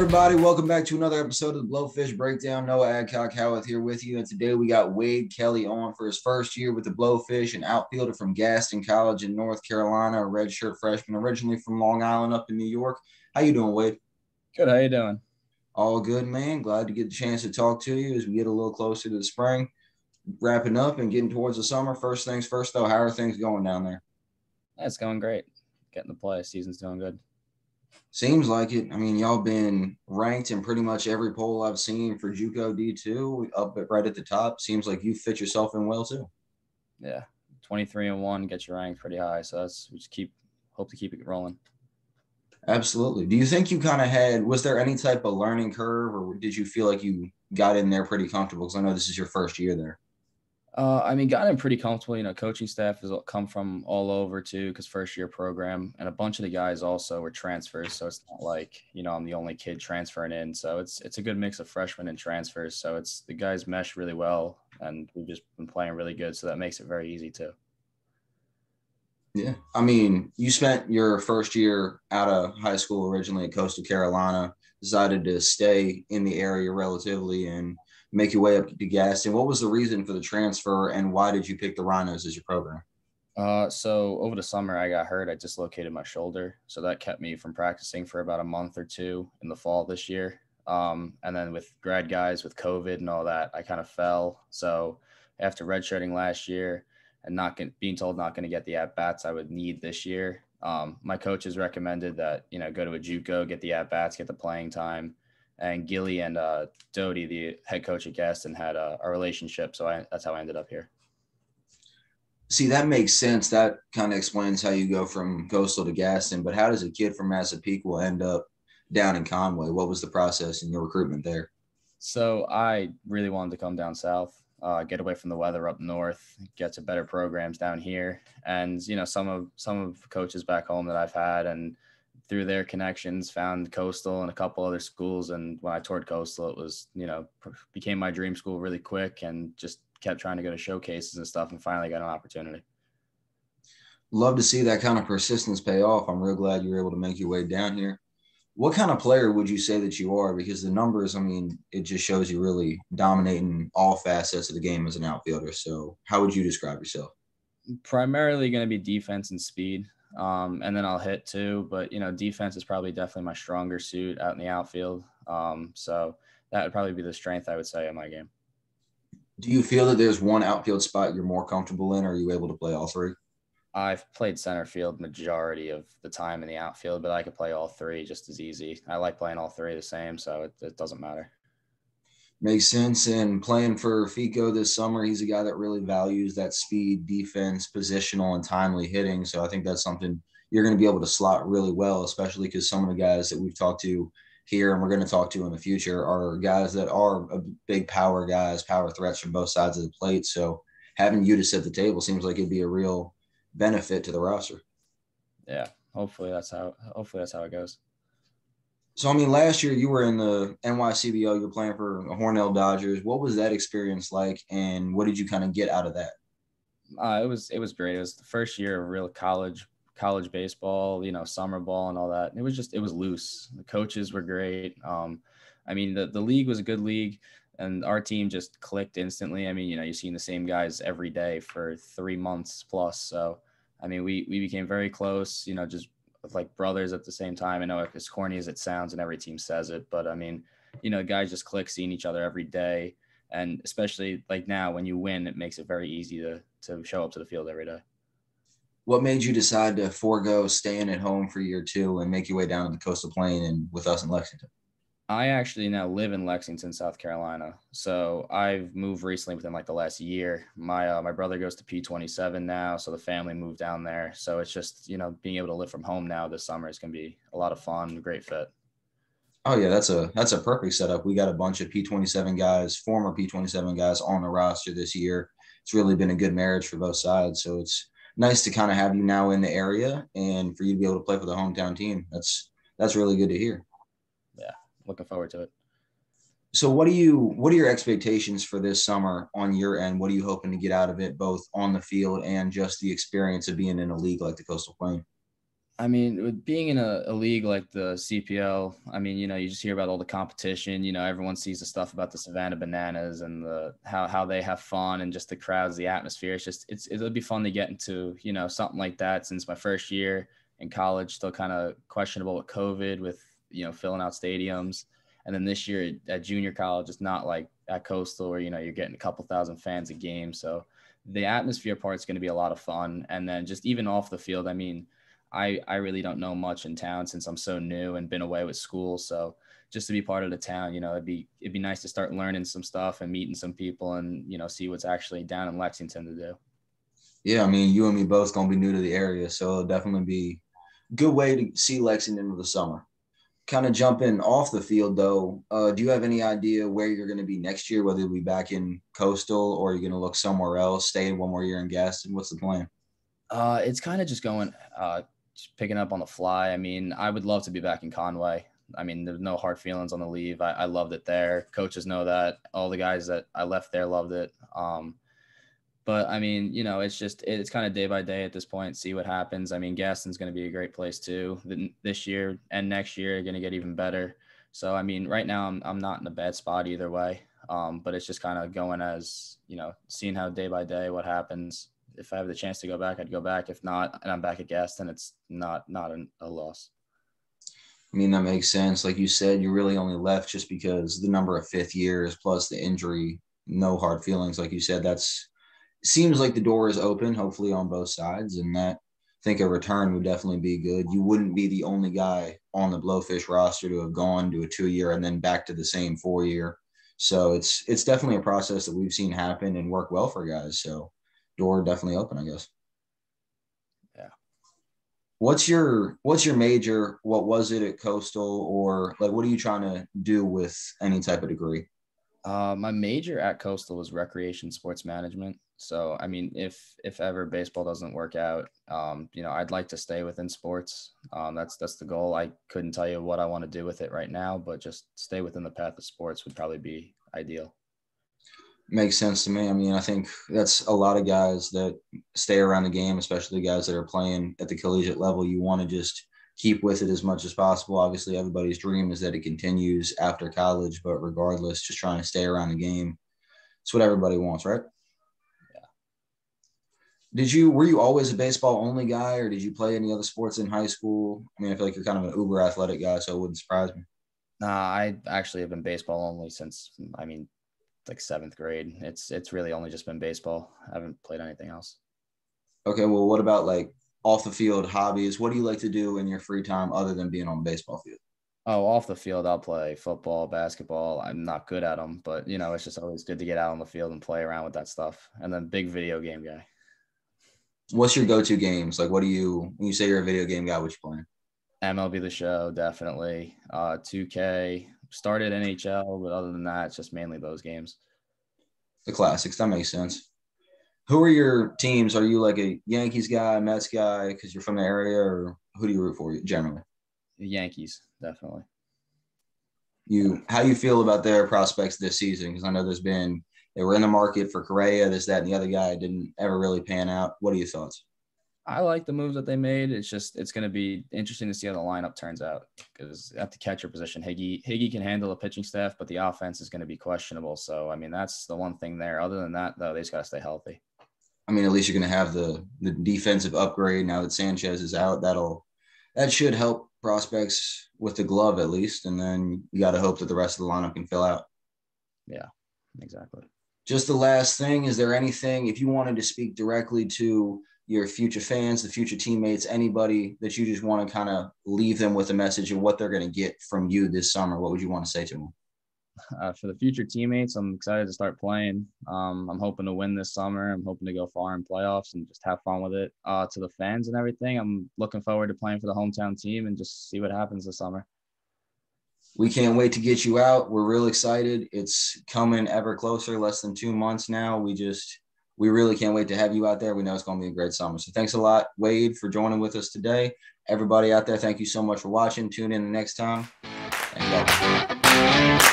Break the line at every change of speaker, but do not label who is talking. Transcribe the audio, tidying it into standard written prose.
everybody. Welcome back to another episode of the Blowfish Breakdown. Noah Adcock-Howeth here with you. And today we got Wade Kelly on for his first year with the Blowfish, an outfielder from Gaston College in North Carolina, a redshirt freshman originally from Long Island up in New York. How you doing, Wade?
Good. How you doing?
All good, man. Glad to get the chance to talk to you as we get a little closer to the spring, wrapping up and getting towards the summer. First things first, though, how are things going down there?
Yeah, it's going great. Getting the play. Season's doing good.
Seems like it. I mean, y'all been ranked in pretty much every poll I've seen for JUCO D2 up right at the top. Seems like you fit yourself in well too.
Yeah, 23-1 gets you ranked pretty high. So we just hope to keep it rolling.
Absolutely. Do you think you kind of was there any type of learning curve, or did you feel like you got in there pretty comfortable? Because I know this is your first year there.
Got in pretty comfortable. Coaching staff has come from all over too, because first year program, and a bunch of the guys also were transfers. So it's not like, I'm the only kid transferring in. So it's a good mix of freshmen and transfers. So the guys mesh really well, and we've just been playing really good. So that makes it very easy too.
Yeah. I mean, you spent your first year out of high school originally at Coastal Carolina, decided to stay in the area relatively and make your way up to Gaston. What was the reason for the transfer, and why did you pick the Rhinos as your program?
So over the summer, I got hurt. I dislocated my shoulder. So that kept me from practicing for about a month or two in the fall this year. And then with grad guys, with COVID and all that, I kind of fell. So after redshirting last year and being told not going to get the at-bats I would need this year, my coaches recommended that, go to a JUCO, get the at-bats, get the playing time. And Gilly and Doty, the head coach at Gaston, had a relationship. So that's how I ended up here.
See, that makes sense. That kind of explains how you go from Coastal to Gaston. But how does a kid from Massapequa end up down in Conway? What was the process in your recruitment there?
So I really wanted to come down south, get away from the weather up north, get to better programs down here. And, some of the coaches back home that I've had and through their connections, found Coastal and a couple other schools. And when I toured Coastal, it was, became my dream school really quick, and just kept trying to go to showcases and stuff, and finally got an opportunity.
Love to see that kind of persistence pay off. I'm real glad you were able to make your way down here. What kind of player would you say that you are? Because the numbers, I mean, it just shows you really dominating all facets of the game as an outfielder. So how would you describe yourself?
Primarily going to be defense and speed. And then I'll hit too, but defense is probably definitely my stronger suit out in the outfield. So that would probably be the strength I would say in my game.
Do you feel that there's one outfield spot you're more comfortable in, or are you able to play all three?
I've played center field majority of the time in the outfield, but I could play all three just as easy. I like playing all three the same, so it doesn't matter.
Makes sense. And playing for Fico this summer, he's a guy that really values that speed, defense, positional, and timely hitting. So I think that's something you're going to be able to slot really well, especially because some of the guys that we've talked to here and we're going to talk to in the future are guys that are big power guys, power threats from both sides of the plate. So having you to set the table seems like it'd be a real benefit to the roster.
Yeah, hopefully that's how it goes.
So, I mean, last year you were in the NYCBO, you were playing for the Hornell Dodgers. What was that experience like, and what did you kind of get out of that?
It was great. It was the first year of real college baseball, summer ball and all that. And it was loose. The coaches were great. The league was a good league, and our team just clicked instantly. I mean, you're seeing the same guys every day for 3 months plus. So, I mean, we became very close, just like brothers at the same time. I know as corny as it sounds and every team says it, but I mean, guys just click seeing each other every day. And especially like now when you win, it makes it very easy to show up to the field every day.
What made you decide to forego staying at home for year two and make your way down to the Coastal Plain and with us in Lexington?
I actually now live in Lexington, South Carolina. So I've moved recently within like the last year. My brother goes to P27 now, so the family moved down there. So it's just, being able to live from home now this summer is going to be a lot of fun, great fit.
Oh yeah, that's a perfect setup. We got a bunch of P27 guys, former P27 guys on the roster this year. It's really been a good marriage for both sides. So it's nice to kind of have you now in the area and for you to be able to play for the hometown team. That's really good to hear.
Yeah. Looking forward to it.
So what are your expectations for this summer on your end? What are you hoping to get out of it, both on the field and just the experience of being in a league like the Coastal Plain?
I mean, with being in a league like the CPL, I mean, you just hear about all the competition. Everyone sees the stuff about the Savannah Bananas and the how they have fun and just the crowds, the atmosphere. It'll be fun to get into, something like that. Since my first year in college, still kind of questionable with COVID, with filling out stadiums, and then this year at junior college, it's not like at Coastal where you're getting a couple thousand fans a game. So the atmosphere part's going to be a lot of fun, and then just even off the field, I mean. I really don't know much in town since I'm so new and been away with school. So just to be part of the town, it'd be nice to start learning some stuff and meeting some people and, see what's actually down in Lexington to do.
Yeah, I mean, you and me both gonna be new to the area, so it'll definitely be a good way to see Lexington with the summer. Kind of jumping off the field though, do you have any idea where you're going to be next year? Whether you'll be back in Coastal or you're going to look somewhere else, stay one more year in Gaston? What's the plan?
It's kind of just going, just picking up on the fly. I mean, I would love to be back in Conway. I mean, there's no hard feelings on the leave. I loved it there. Coaches know that. All the guys that I left there loved it. But I mean, it's kind of day by day at this point. See what happens. I mean, Gaston's going to be a great place too. This year and next year are going to get even better. So I mean, right now I'm not in a bad spot either way. But it's just kind of going as seeing how day by day what happens. If I have the chance to go back, I'd go back. If not, and I'm back at Gaston, it's not a loss.
I mean, that makes sense. Like you said, you really only left just because the number of fifth years plus the injury, no hard feelings. Like you said, seems like the door is open, hopefully on both sides. And that I think a return would definitely be good. You wouldn't be the only guy on the Blowfish roster to have gone to a 2-year and then back to the same 4-year. So it's definitely a process that we've seen happen and work well for guys. So door definitely open, I guess.
Yeah.
What's your major? What was it at Coastal, or like what are you trying to do with any type of degree?
My major at Coastal was recreation sports management. So, I mean, if ever baseball doesn't work out, I'd like to stay within sports. That's the goal. I couldn't tell you what I want to do with it right now, but just stay within the path of sports would probably be ideal.
Makes sense to me. I mean, I think that's a lot of guys that stay around the game, especially the guys that are playing at the collegiate level. You want to just keep with it as much as possible. Obviously, everybody's dream is that it continues after college, but regardless, just trying to stay around the game. It's what everybody wants, right? Were you always a baseball only guy, or did you play any other sports in high school? I mean, I feel like you're kind of an uber athletic guy, so it wouldn't surprise me.
Nah, I actually have been baseball only since, I mean, like 7th grade. It's really only just been baseball. I haven't played anything else.
Okay, well, what about like off the field hobbies? What do you like to do in your free time other than being on the baseball field?
Oh, off the field, I'll play football, basketball. I'm not good at them, but it's just always good to get out on the field and play around with that stuff. And then big video game guy.
What's your go-to games? Like, when you say you're a video game guy, what you playing?
MLB The Show, definitely. 2K, started NHL, but other than that, it's just mainly those games.
The classics. That makes sense. Who are your teams? Are you like a Yankees guy, Mets guy, because you're from the area, or who do you root for generally?
The Yankees, definitely.
How you feel about their prospects this season? Because I know they were in the market for Correa, this, that, and the other guy didn't ever really pan out. What are your thoughts?
I like the moves that they made. It's going to be interesting to see how the lineup turns out because at the catcher position, Higgy can handle the pitching staff, but the offense is going to be questionable. So, I mean, that's the one thing there. Other than that, though, they just got to stay healthy.
I mean, at least you're going to have the defensive upgrade now that Sanchez is out. That should help prospects with the glove at least, and then you got to hope that the rest of the lineup can fill out.
Yeah, exactly.
Just the last thing, is there anything, if you wanted to speak directly to your future fans, the future teammates, anybody that you just want to kind of leave them with a message of what they're going to get from you this summer, what would you want to say to them?
For the future teammates, I'm excited to start playing. I'm hoping to win this summer. I'm hoping to go far in playoffs and just have fun with it. To the fans and everything, I'm looking forward to playing for the hometown team and just see what happens this summer.
We can't wait to get you out. We're real excited. It's coming ever closer, less than 2 months now. We really can't wait to have you out there. We know it's going to be a great summer. So thanks a lot, Wade, for joining with us today. Everybody out there, thank you so much for watching. Tune in the next time. And go.